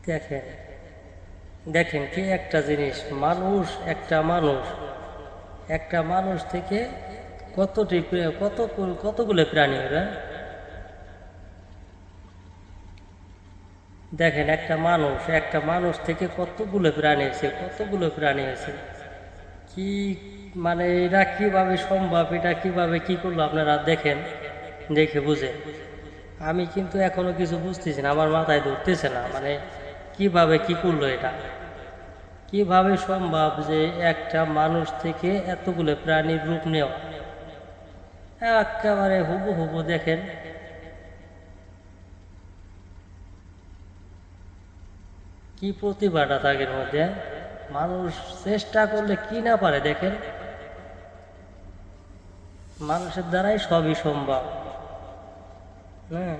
দেখেন দেখেন কি একটা জিনিস, মানুষ একটা মানুষ থেকে কতগুলো প্রাণী হবে। দেখেন একটা মানুষ থেকে কতগুলো প্রাণী হয়েছে। কি মানে এটা কিভাবে সম্ভব, এটা কিভাবে কি করলো আপনারা দেখেন, দেখে বুঝে। আমি কিন্তু এখনো কিছু বুঝতেছি না, আমার মাথায় ধরতেছে না, মানে কিভাবে কি করলো এটা, কিভাবে সম্ভব যে একটা মানুষ থেকে এতগুলো প্রাণীর রূপ নেওয়া। একেবারে হুবহু দেখেন, কি প্রতিভাটা তাদের মধ্যে। মানুষ চেষ্টা করলে কি না পারে দেখেন, মানুষের দ্বারাই সবই সম্ভব। হ্যাঁ।